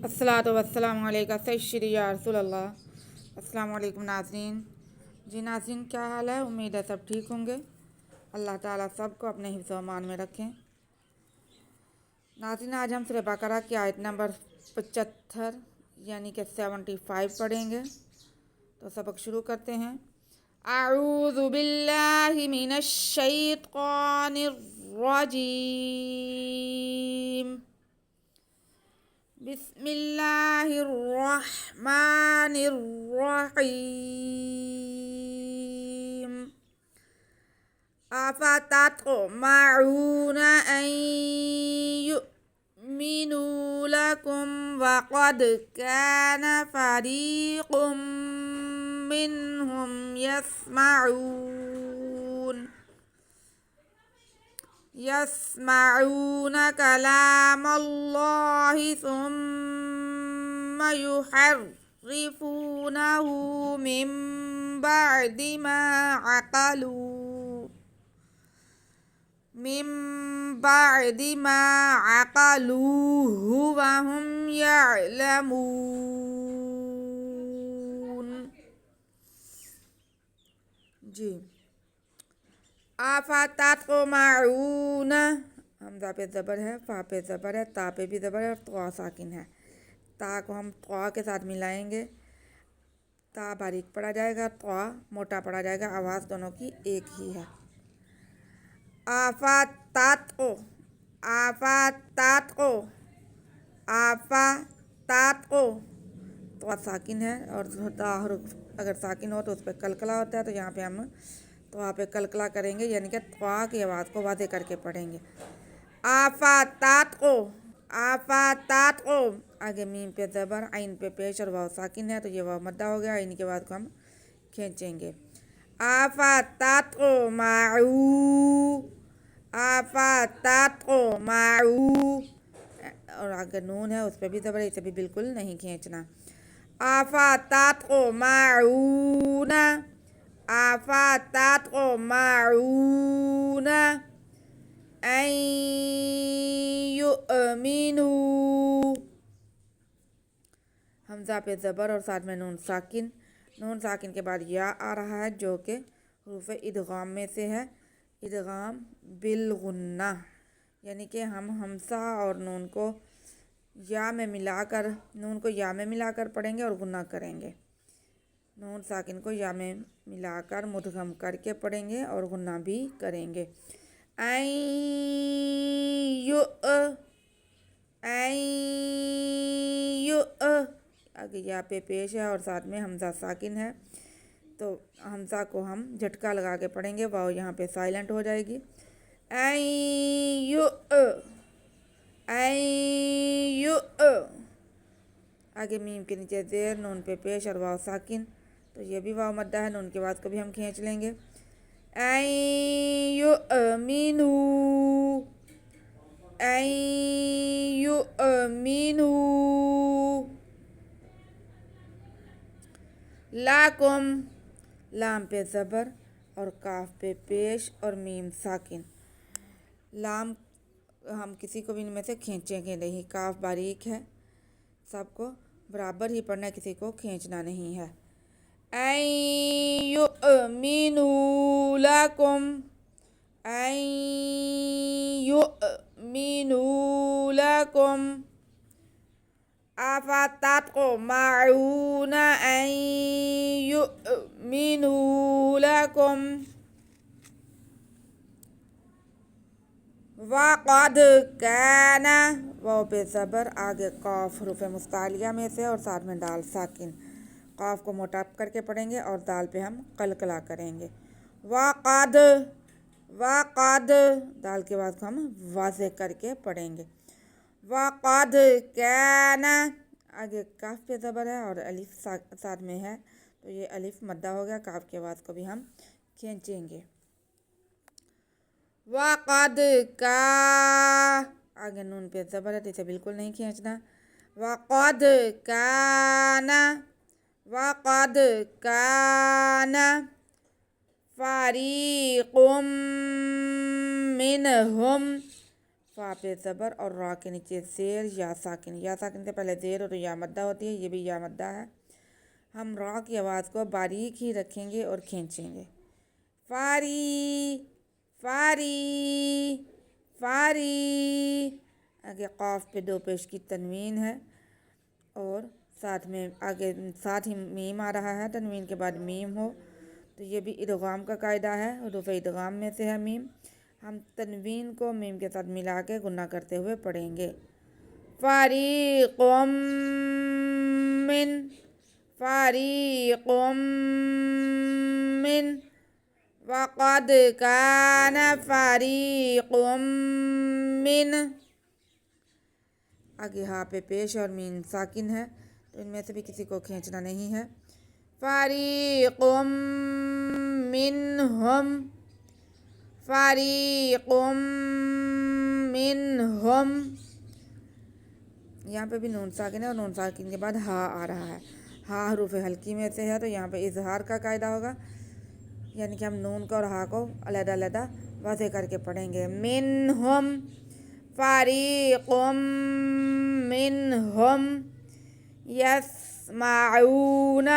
الصلاۃ والسلام علیکہ سیدی یا رسول اللہ۔ السلام علیکم ناظرین۔ جی ناظرین، کیا حال ہے؟ امید ہے سب ٹھیک ہوں گے۔ اللہ تعالیٰ سب کو اپنے حفظ و امان میں رکھیں۔ ناظرین، آج ہم سورہ بقرہ کی آیت نمبر 75 یعنی کہ 75 پڑھیں گے، تو سبق شروع کرتے ہیں۔ اعوذ باللہ من الشیطان الرجیم، بسم اللہ الرحمن الرحیم۔ افتطمعون ان یؤمنوا لکم وقد کان فریق منہم يسمعون كلام الله ثم يحرفونه من بعد ما عقلوه وهم يعلمون۔ جی، افتطمعون، حمزہ پہ زبر ہے، فا پہ زبر ہے، تا پہ بھی زبر ہے اور طا ساکن ہے۔ تا کو ہم طا کے ساتھ ملائیں گے، تا باریک پڑا جائے گا، طا موٹا پڑا جائے گا، آواز دونوں کی ایک ہی ہے۔ افتطمعون، طا ساکن ہے اور تا حرف اگر ساکن ہو تو اس پہ قلقلہ ہوتا ہے، تو یہاں پہ ہم طا پہ قلقلہ کریں گے، یعنی کہ طا کی آواز کو واضح کر کے پڑھیں گے۔ افتطمعون، آگے میم پہ زبر، عین پہ پیش اور واو ساکن ہے، تو یہ واو مدہ ہو گیا، عین کی آواز کو ہم کھینچیں گے۔ افتطمعون، اور آگے نون ہے اس پہ بھی زبر ہے، اسے بھی بالکل نہیں کھینچنا۔ افتطمعون ان یؤمنوا، حمزہ پہ زبر اور ساتھ میں نون ساکن کے بعد یا آ رہا ہے جو کہ حروف ادغام میں سے ہے، ادغام بالغنہ، یعنی کہ ہم حمزہ اور نون کو یا میں ملا کر پڑھیں گے اور غنہ کریں گے۔ نون ساکن کو یا میں ملا کر مدغم کر کے پڑھیں گے اور غنہ بھی کریں گے۔ آگے یا پہ پیش ہے اور ساتھ میں حمزہ ساکن ہے، تو حمزہ کو ہم جھٹکا لگا کے پڑھیں گے، واو یہاں پہ سائلنٹ ہو جائے گی۔ آگے میم کے نیچے زیر، نون پہ پیش اور واو ساکن، تو یہ بھی واو مدہ ہے، نون کے بعد کو بھی ہم کھینچ لیں گے۔ لَکُم، لام پہ زبر اور کاف پہ پیش اور میم ساکن۔ لام ہم کسی کو بھی ان میں سے کھینچیں گے نہیں، کاف باریک ہے، سب کو برابر ہی پڑھنا ہے، کسی کو کھینچنا نہیں ہے۔ ان یؤمنوا لکم، ان یؤمنوا لکم، افتطمعون ان یؤمنوا لکم وقد کان، واو پہ زبر، آگے قاف حروف مستعلیہ میں سے اور ساتھ میں دال ساکن، قاف کو موٹا کر کے پڑھیں گے اور دال پہ ہم قلقلہ کریں گے۔ وقد، دال کے بعد ہم واضح کر کے پڑھیں گے۔ وقد کان، آگے کاف پہ زبر ہے اور الف ساتھ میں ہے، تو یہ الف مدہ ہو گیا، کاف کی آواز کو بھی ہم کھینچیں گے۔ وقد کا، آگے نون پہ زبر ہے تو اسے بالکل نہیں کھینچنا۔ وقد کان فریق منہم، فا پہ زبر اور را کے نیچے زیر یا ساکن، یا ساکن سے پہلے زیر اور یا مدہ ہوتی ہے، یہ بھی یا مدہ ہے۔ ہم را کی آواز کو باریک ہی رکھیں گے اور کھینچیں گے۔ فاری، فاری، فاری۔ آگے قاف پہ دو پیش کی تنوین ہے اور ساتھ میں آگے ساتھ ہی میم آ رہا ہے، تنوین کے بعد میم ہو تو یہ بھی ادغام کا قاعدہ ہے، حروف ادغام میں سے ہے میم۔ ہم تنوین کو میم کے ساتھ ملا کے غنہ کرتے ہوئے پڑھیں گے۔ فریق من، فریق من، وقد کان فریق من۔ آگے ہاں پہ پیش اور میم ساکن ہے تو ان میں سے بھی کسی کو کھینچنا نہیں ہے۔ فریق منہم، فریق منہم۔ یہاں پہ بھی نون ساکن ہے اور نون ساکن کے بعد ہا آ رہا ہے۔ ہا حروف حلقی میں سے ہے تو یہاں پہ اظہار کا قاعدہ ہوگا، یعنی کہ ہم نون کو اور ہا کو علیحدہ علیحدہ واضح کر کے پڑھیں گے۔ منہم، فریق منہم یسمعون۔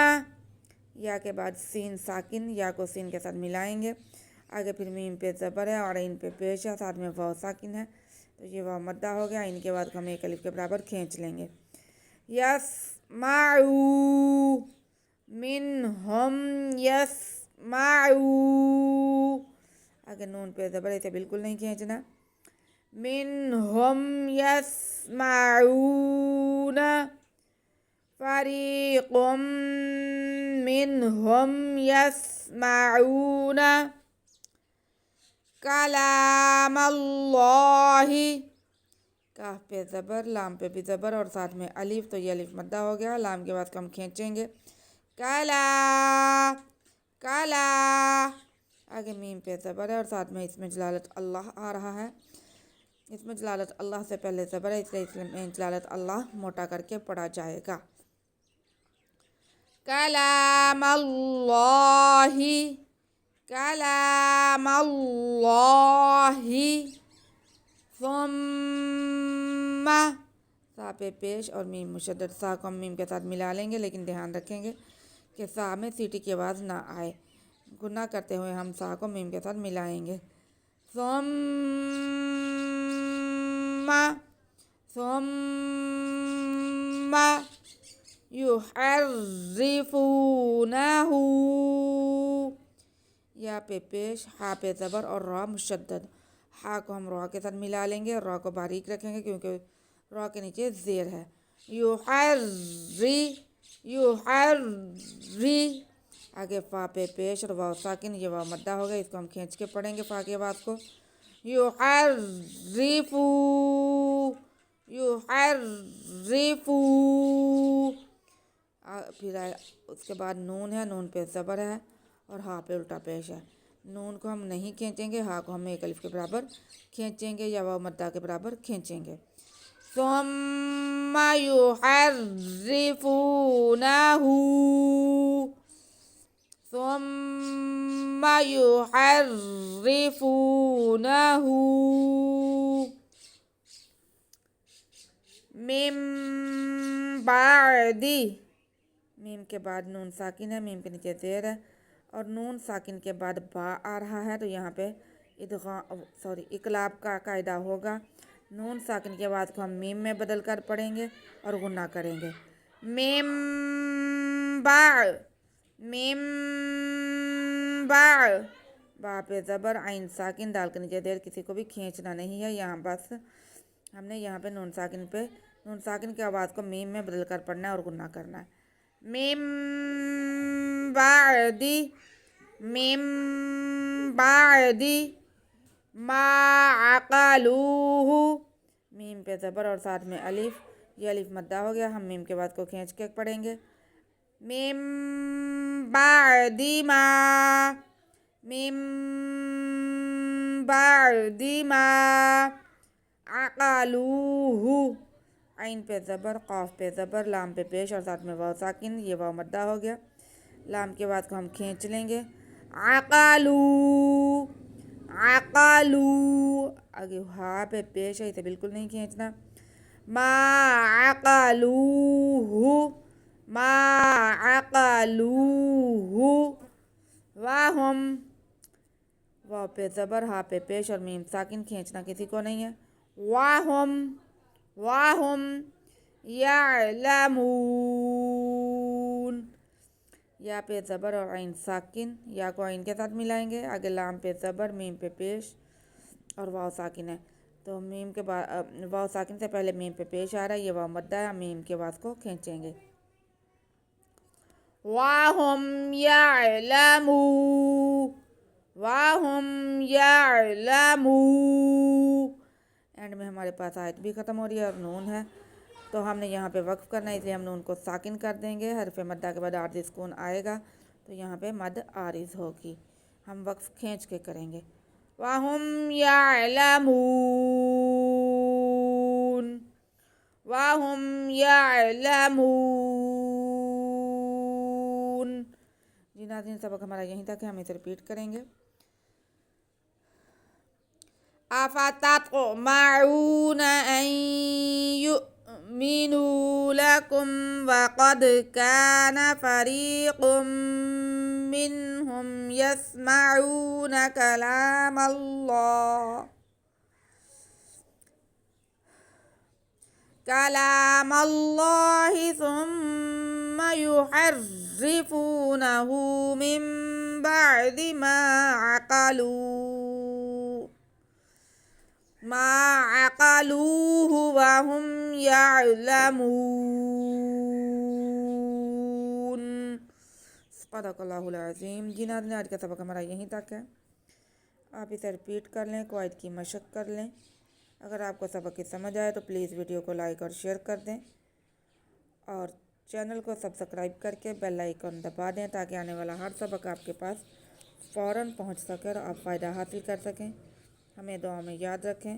یا کے بعد سین ساکن، یا کو سین کے ساتھ ملائیں گے۔ آگے پھر میم پہ زبر ہے اور عین پہ پیش ہے، ساتھ میں واو ساکن ہے تو یہ واو مدہ ہو گیا۔ ان کے بعد ہم ایک الف کے برابر کھینچ لیں گے۔ یسمعو، منہم یسمعو۔ آگے نون پہ زبر ہے، اسے بالکل نہیں کھینچنا۔ منہم یسمعون، فریق منہم یسمعون کلام اللہ۔ کاف پہ زبر، لام پہ بھی زبر اور ساتھ میں الف تو یہ الف مدہ ہو گیا۔ لام کے بعد ہم کھینچیں گے۔ کلا، کلا۔ آگے میم پہ زبر ہے اور ساتھ میں اس میں جلالت اللہ آ رہا ہے۔ اس میں جلالت اللہ سے پہلے زبر ہے، اس لیے اس میں جلالت اللہ موٹا کر کے پڑھا جائے گا۔ کلام اللہ، کلام اللہ۔ ثم، سا پہ پیش اور میم مشدد، سا کو ہم میم کے ساتھ ملا لیں گے لیکن دھیان رکھیں گے کہ سا میں سیٹی کی آواز نہ آئے۔ غنہ کرتے ہوئے ہم سا کو میم کے ساتھ ملائیں گے۔ ثم، ثم یحرفونہ، یا پہ پیش، ہا پہ زبر اور را مشدد۔ ہا کو ہم را کے ساتھ ملا لیں گے اور را کو باریک رکھیں گے کیونکہ را کے نیچے زیر ہے۔ یحرری، یحرری۔ آگے فا پہ پیش اور واو ساکن، یہ واو مدہ ہو گیا، اس کو ہم کھینچ کے پڑھیں گے فا کی آواز کو۔ یحرفو، یحرفو۔ پھر اس کے بعد نون ہے، نون پہ زبر ہے اور ہا پہ الٹا پیش ہے۔ نون کو ہم نہیں کھینچیں گے، ہا کو ہم ایک الف کے برابر کھینچیں گے یا واو مدہ کے برابر کھینچیں گے۔ ثم یحرفونہ، ثم یحرفونہ من بعد۔ میم کے بعد نون ساکن ہے، میم کے نیچے زیر ہے اور نون ساکن کے بعد با آ رہا ہے تو یہاں پہ اقلاب کا قاعدہ ہوگا۔ نون ساکن کے بعد کو ہم میم میں بدل کر پڑھیں گے اور غنہ کریں گے۔ میم با، میم با۔ با پہ زبر، عین ساکن، دال کے نیچے زیر، کسی کو بھی کھینچنا نہیں ہے یہاں، بس ہم نے یہاں پہ نون ساکن کی آواز کو میم میں بدل کر پڑھنا ہے اور غنہ کرنا ہے۔ میم بعدی، میم بعدی ما عقلوہ۔ میم پہ زبر اور ساتھ میں الف، یہ الف مدہ ہو گیا، ہم میم کے بعد کو کھینچ کے پڑھیں گے۔ میم بعدی ما، میم بعدی ما عقلوہ۔ عین پہ زبر، قاف پہ زبر، لام پہ پیش اور ساتھ میں واو ساکن، یہ واو مدہ ہو گیا۔ لام کے بعد کو ہم کھینچ لیں گے۔ عقلو، عقلو، آگے ہا پہ پیش ہے، اسے بالکل نہیں کھینچنا. ما عقلوہ، ما عقلوہ. وہم، واو پہ زبر، ہا پہ پیش اور میم ساکن کھینچنا کسی کو نہیں ہے. وہم، وہم یعلمون. یا پہ زبر اور عین ساکن، یا کو عین کے ساتھ ملائیں گے. آگے لام پہ زبر، میم پہ پیش اور واو ساکن ہے، تو میم کے بعد واو ساکن سے پہلے میم پہ پیش آ رہا ہے، یہ واو مدہ ہے، میم کے بعد کو کھینچیں گے. وَهُمْ يَعْلَمُونَ، وَهُمْ يَعْلَمُونَ. اینڈ میں ہمارے پاس آیت بھی ختم ہو رہی ہے اور نون ہے، تو ہم نے یہاں پہ وقف کرنا ہے، اس لیے ہم نون کو ساکن کر دیں گے. حرف مدہ کے بعد عارضی سکون آئے گا تو یہاں پہ مد عارض ہوگی. ہم وقف کھینچ کے کریں گے. وَهُمْ يَعْلَمُونَ، وَهُمْ يَعْلَمُونَ. جی ناظرین، سبق ہمارا یہیں تک ہے، ہم اسے ریپیٹ کریں گے. أَفَتَطْمَعُونَ أَن يُؤْمِنُوا لَكُمْ وَقَدْ كَانَ فَرِيقٌ مِّنْهُمْ يَسْمَعُونَ كَلَامَ اللَّهِ ثُمَّ يُحَرِّفُونَهُ مِن بَعْدِ مَا عَقَلُوهُ وَهُمْ يَعْلَمُونَ. صدق اللہ العظیم. جی ناظرین، آج کا سبق ہمارا یہیں تک ہے، آپ اسے ریپیٹ کر لیں، قواعد کی مشق کر لیں. اگر آپ کو سبق کی سمجھ آئے تو پلیز ویڈیو کو لائک اور شیئر کر دیں، اور چینل کو سبسکرائب کر کے بیل آئیکن دبا دیں تاکہ آنے والا ہر سبق آپ کے پاس فوراً پہنچ سکے اور آپ فائدہ حاصل کر سکیں. ہمیں دعا میں یاد رکھیں.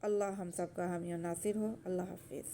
اللہ ہم سب کا حامی و ناصر ہو. اللہ حافظ.